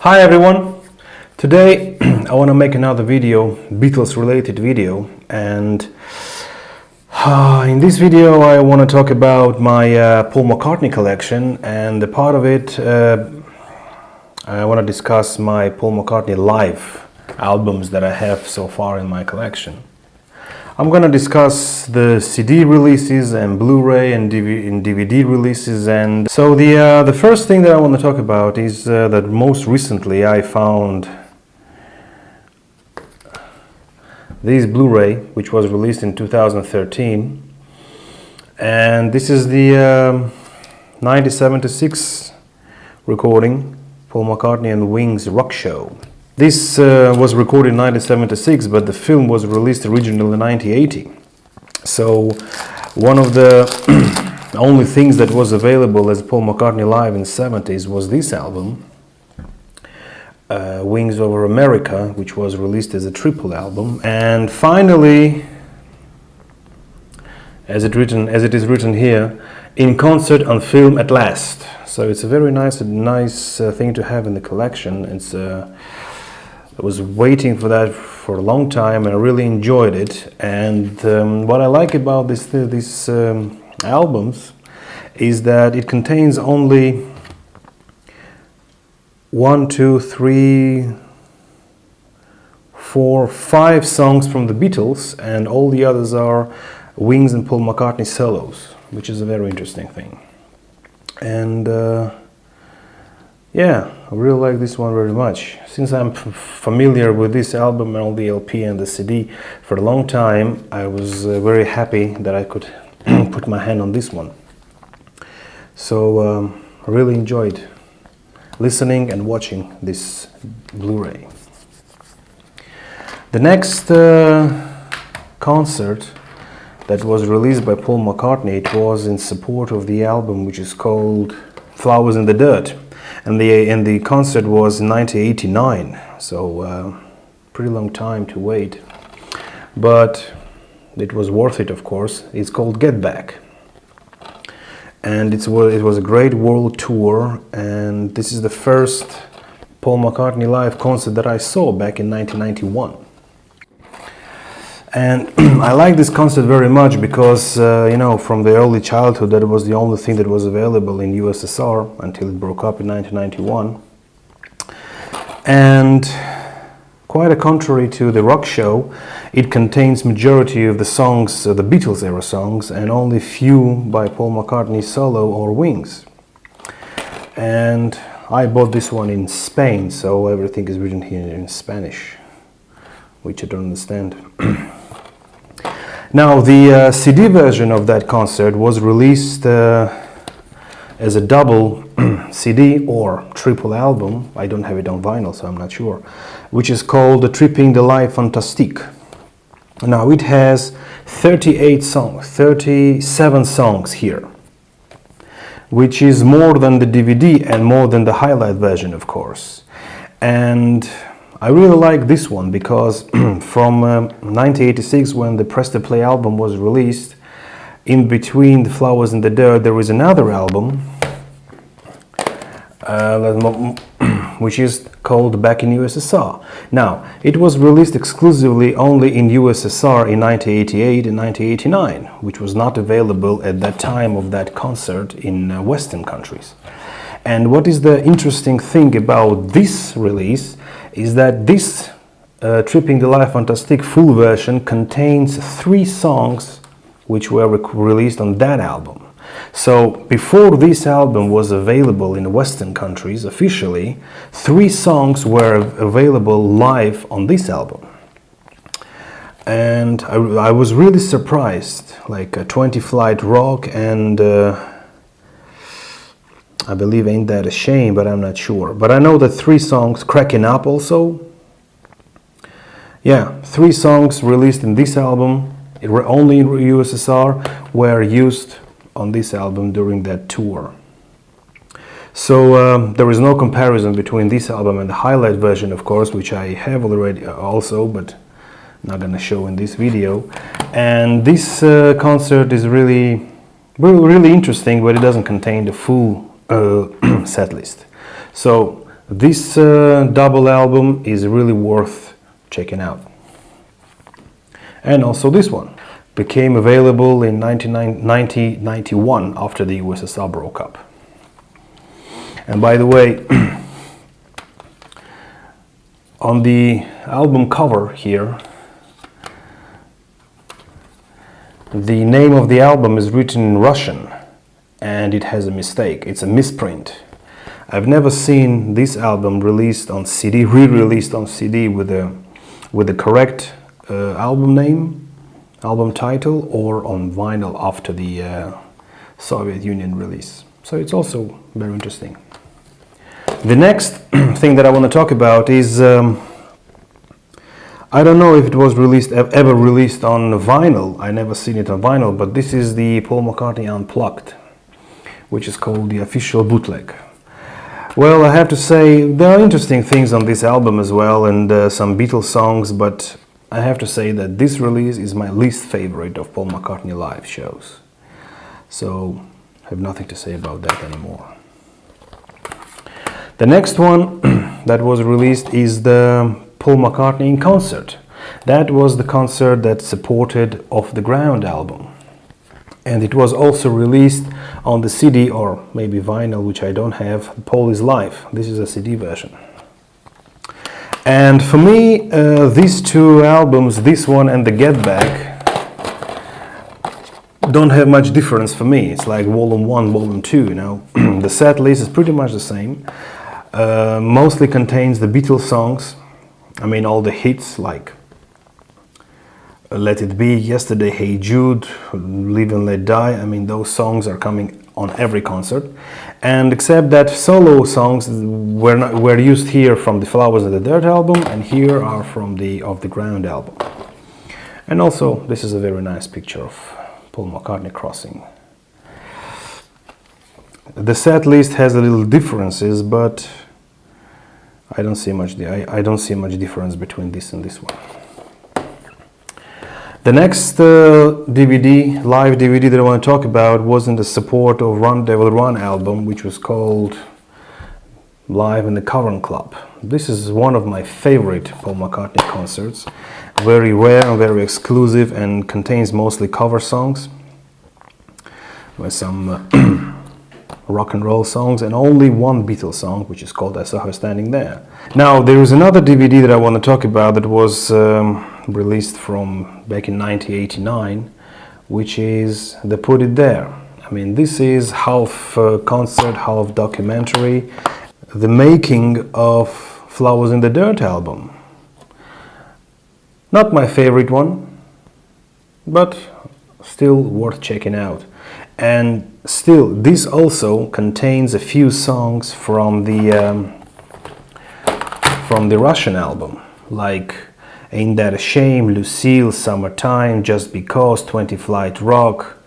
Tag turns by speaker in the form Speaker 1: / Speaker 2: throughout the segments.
Speaker 1: Hi everyone! Today I want to make another video, Beatles related video, and in this video I want to talk about my Paul McCartney collection, and the part of it I want to discuss my Paul McCartney live albums that I have so far in my collection. I'm going to discuss the CD releases and Blu-ray and DVD releases, and so the first thing that I want to talk about is that most recently I found this Blu-ray, which was released in 2013, and this is the 1976 recording, Paul McCartney and Wings Rock Show. This was recorded in 1976, but the film was released originally in 1980. So one of the only things that was available as Paul McCartney live in the 70s was this album, Wings Over America, which was released as a triple album. And finally, as it is written here, in concert on film at last. So it's a very nice thing to have in the collection. I was waiting for that for a long time, and I really enjoyed it. And what I like about these albums is that it contains only 1, 2, 3, 4, 5 songs from the Beatles, and all the others are Wings and Paul McCartney solos, which is a very interesting thing. And yeah, I really like this one very much. Since I'm familiar with this album and all the LP and the CD for a long time, I was very happy that I could put my hand on this one. So I really enjoyed listening and watching this Blu-ray. The next concert that was released by Paul McCartney, it was in support of the album which is called Flowers in the Dirt. And the concert was in 1989, so pretty long time to wait, but it was worth it, of course. It's called Get Back, and it was a great world tour, and this is the first Paul McCartney live concert that I saw back in 1991. And I like this concert very much because, you know, from the early childhood, that was the only thing that was available in USSR until it broke up in 1991. And quite a contrary to the rock show, it contains majority of the songs, the Beatles era songs, and only few by Paul McCartney solo or Wings. And I bought this one in Spain, so everything is written here in Spanish, which I don't understand. Now, the CD version of that concert was released as a double CD or triple album. I don't have it on vinyl, so I'm not sure, which is called Tripping the Life Fantastique. Now, it has 38 songs, 37 songs here, which is more than the DVD and more than the highlight version, of course. And I really like this one because from 1986, when the Press to Play album was released, in between the Flowers in the Dirt there is another album which is called Back in USSR. Now, it was released exclusively only in USSR in 1988 and 1989, which was not available at that time of that concert in Western countries. And what is the interesting thing about this release is that this Tripping the Life Fantastique full version contains 3 songs which were released on that album. So before this album was available in Western countries officially, 3 songs were available live on this album. And I was really surprised, like 20 Flight Rock and I believe Ain't That a Shame, but I'm not sure. But I know that 3 songs, Cracking Up also. Yeah, 3 songs released in this album, only in USSR, were used on this album during that tour. So there is no comparison between this album and the highlight version, of course, which I have already also, but not gonna show in this video. And this concert is really interesting, but it doesn't contain the full set list. So This double album is really worth checking out. And also this one became available in 1991 after the USSR broke up. And by the way, on the album cover here, the name of the album is written in Russian and it has a mistake. It's a misprint. I've never seen this album released on CD, re-released on CD with the correct album name, album title, or on vinyl after the Soviet Union release. So it's also very interesting. The next thing that I want to talk about is I don't know if it was ever released on vinyl. I never seen it on vinyl, but this is the Paul McCartney Unplugged, which is called the official bootleg. Well, I have to say there are interesting things on this album as well, and some Beatles songs, but I have to say that this release is my least favorite of Paul McCartney live shows. So I have nothing to say about that anymore. The next one that was released is the Paul McCartney in concert. That was the concert that supported Off the Ground album. And it was also released on the CD or maybe vinyl, which I don't have, Paul is Live. This is a CD version. And for me, these two albums, this one and the Get Back, don't have much difference for me. It's like volume 1, volume 2, you know. The set list is pretty much the same. Mostly contains the Beatles songs. I mean, all the hits like Let It Be, Yesterday, Hey Jude, Live and Let Die. I mean, those songs are coming on every concert. And except that solo songs were used here from the Flowers in the Dirt album, and here are from the Off the Ground album. And also, this is a very nice picture of Paul McCartney crossing. The set list has a little differences, but I don't see much difference between this and this one. The next DVD, live DVD that I want to talk about was in the support of Run Devil Run album, which was called Live in the Cavern Club. This is one of my favorite Paul McCartney concerts. Very rare and very exclusive, and contains mostly cover songs with some rock and roll songs, and only one Beatles song, which is called I Saw Her Standing There. Now, there is another DVD that I want to talk about that was released from back in 1989, which is the Put It There. I mean, this is half concert, half documentary, the making of Flowers in the Dirt album. Not my favorite one, but still worth checking out. And still, this also contains a few songs from the Russian album, like Ain't That a Shame, Lucille, Summertime, Just Because, 20 Flight Rock.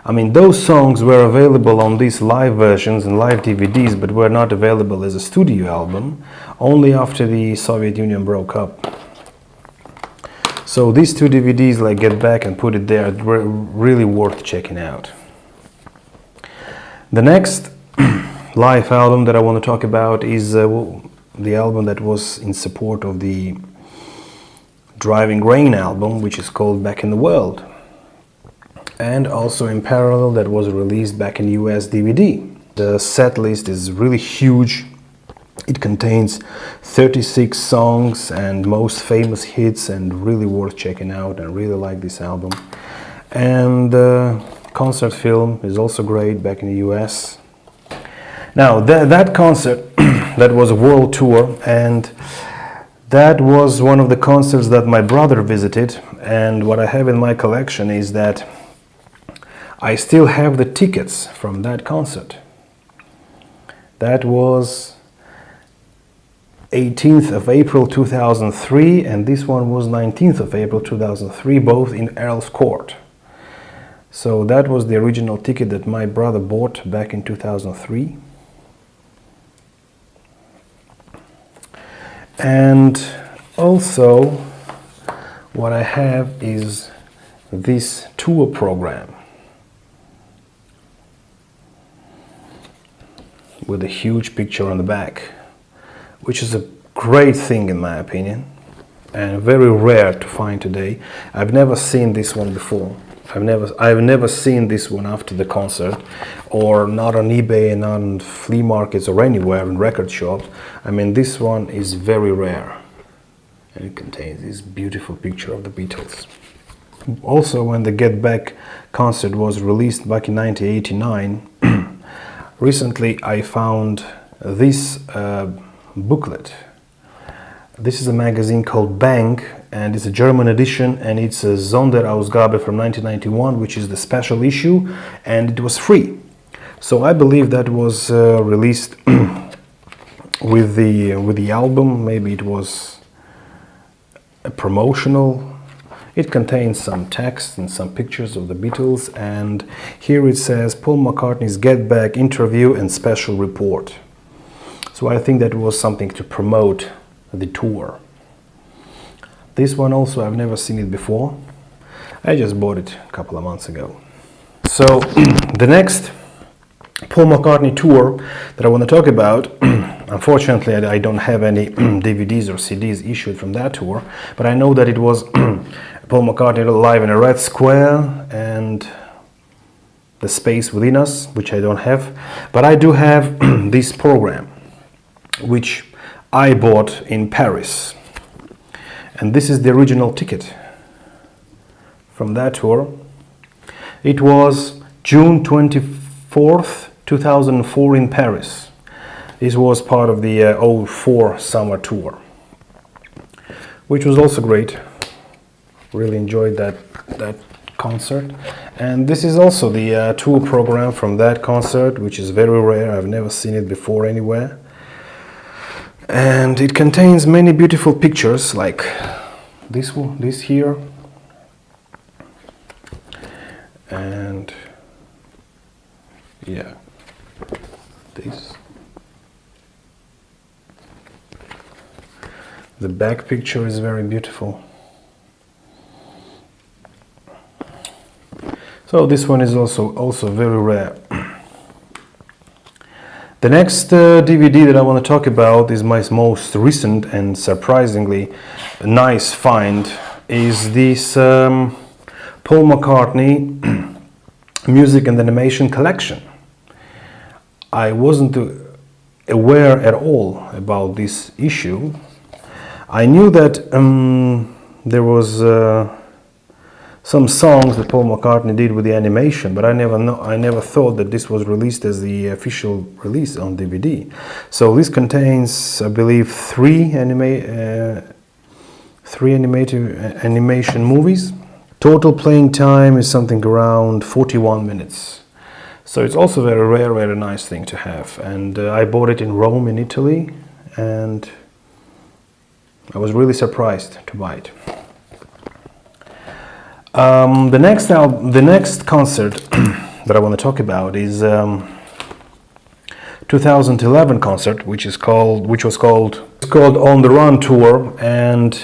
Speaker 1: I mean, those songs were available on these live versions and live DVDs, but were not available as a studio album, only after the Soviet Union broke up. So these two DVDs, like Get Back and Put It There, were really worth checking out. The next live album that I want to talk about is the album that was in support of the Driving Rain album, which is called Back in the World. And also in parallel, that was released back in US DVD. The set list is really huge. It contains 36 songs and most famous hits, and really worth checking out. I really like this album. And concert film is also great back in the US. Now that concert that was a world tour, and that was one of the concerts that my brother visited, and what I have in my collection is that I still have the tickets from that concert. That was 18th of April 2003, and this one was 19th of April 2003, both in Earl's Court. So that was the original ticket that my brother bought back in 2003. And also what I have is this tour program with a huge picture on the back which is a great thing in my opinion, and very rare to find today. I've never seen this one before. I've never seen this one after the concert, or not on eBay, not on flea markets or anywhere in record shops. I mean, this one is very rare, and it contains this beautiful picture of the Beatles. Also, when the Get Back concert was released back in 1989, recently I found this booklet. This is a magazine called Bang, and it's a German edition, and it's a Sonderausgabe from 1991, which is the special issue, and it was free. So I believe that was released with the album. Maybe it was a promotional. It contains some text and some pictures of the Beatles, and here it says Paul McCartney's Get Back interview and special report. So I think that was something to promote the tour. This one also, I've never seen it before. I just bought it a couple of months ago. So the next Paul McCartney tour that I want to talk about, unfortunately I don't have any DVDs or CDs issued from that tour, but I know that it was Paul McCartney live in a Red Square and The Space Within Us, which I don't have, but I do have this program, which I bought in Paris, and this is the original ticket from that tour. It was June 24th, 2004 in Paris. This was part of the 04 summer tour, which was also great. Really enjoyed that concert. And this is also the tour program from that concert, which is very rare. I've never seen it before anywhere. And it contains many beautiful pictures, like this one, this here, and yeah, this. The back picture is very beautiful. So this one is also very rare. The next DVD that I want to talk about is my most recent and surprisingly nice find, is this Paul McCartney Music and Animation Collection. I wasn't aware at all about this issue. I knew that there was some songs that Paul McCartney did with the animation, but I never thought that this was released as the official release on DVD. So this contains, I believe, three animation movies. Total playing time is something around 41 minutes. So it's also very rare, very nice thing to have. And I bought it in Rome, in Italy, and I was really surprised to buy it. The next concert that I want to talk about is 2011 concert, which was called On the Run Tour, and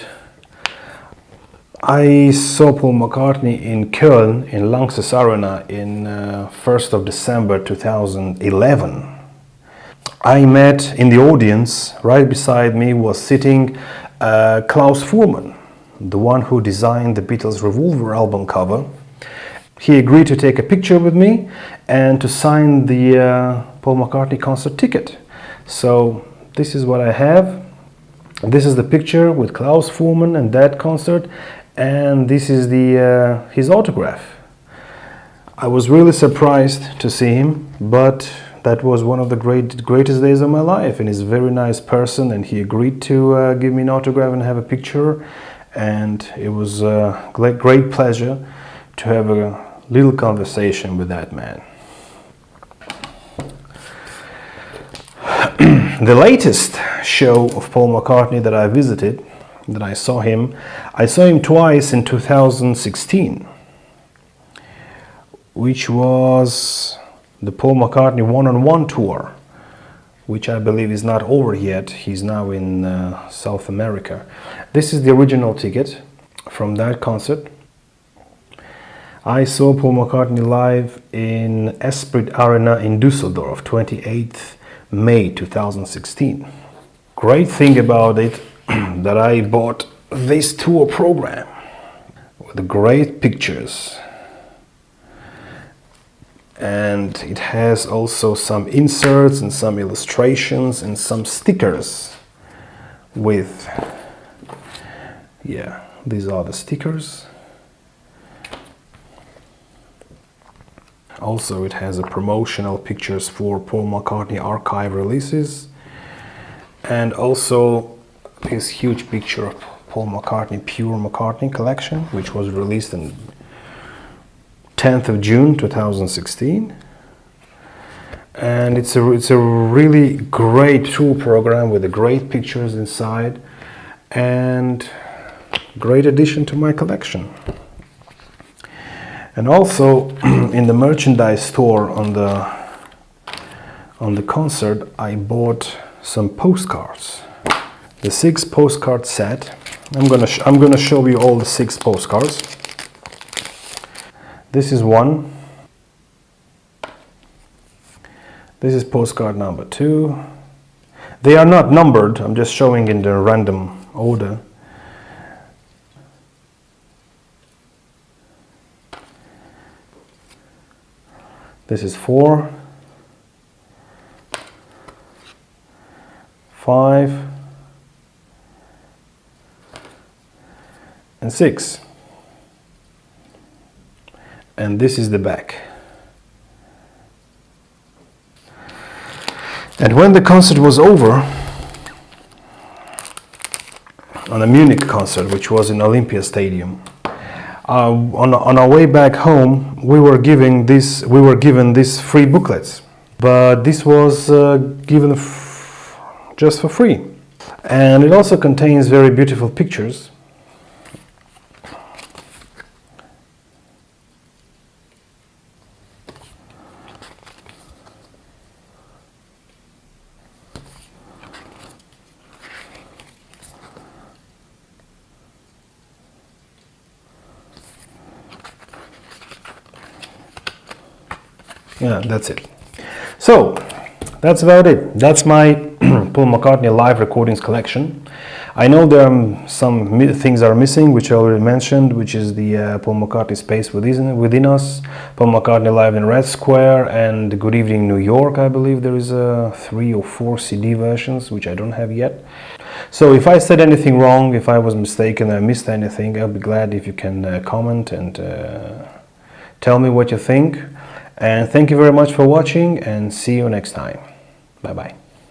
Speaker 1: I saw Paul McCartney in Köln in Lanxess Arena in 1st of December 2011. I met in the audience, right beside me was sitting Klaus Fuhrmann, the one who designed the Beatles' Revolver album cover. He agreed to take a picture with me and to sign the Paul McCartney concert ticket. So this is what I have. This is the picture with Klaus Fuhrmann and that concert, and this is his autograph. I was really surprised to see him, but that was one of the greatest days of my life, and he's a very nice person, and he agreed to give me an autograph and have a picture. And it was a great pleasure to have a little conversation with that man. The latest show of Paul McCartney that I visited, that I saw him twice in 2016, which was the Paul McCartney one-on-one tour, which I believe is not over yet. He's now in South America. This is the original ticket from that concert. I saw Paul McCartney live in Esprit Arena in Düsseldorf, 28th May 2016. Great thing about it that I bought this tour program with great pictures, and it has also some inserts and some illustrations and some stickers with, yeah, these are the stickers. Also it has a promotional pictures for Paul McCartney archive releases, and also this huge picture of Paul McCartney Pure McCartney collection, which was released on 10th of June 2016. And it's a really great tour program with the great pictures inside, and great addition to my collection. And also in the merchandise store on the concert, I bought some postcards. The 6 postcard set. I'm gonna show you all the 6 postcards. This is one. This is postcard number 2. They are not numbered, I'm just showing in the random order. This is 4, 5, and 6. And this is the back. And when the concert was over, on the Munich concert, which was in Olympia Stadium, on our way back home, we were given these free booklets, but this was given just for free, and it also contains very beautiful pictures. Yeah, that's it. So that's about it. That's my Paul McCartney live recordings collection. I know there are some things are missing, which I already mentioned, which is the Paul McCartney Space Within Us, Paul McCartney Live in Red Square, and Good Evening New York. I believe there is 3 or 4 CD versions, which I don't have yet. So if I said anything wrong, if I was mistaken, I missed anything, I'll be glad if you can comment and tell me what you think. And thank you very much for watching, and see you next time. Bye bye.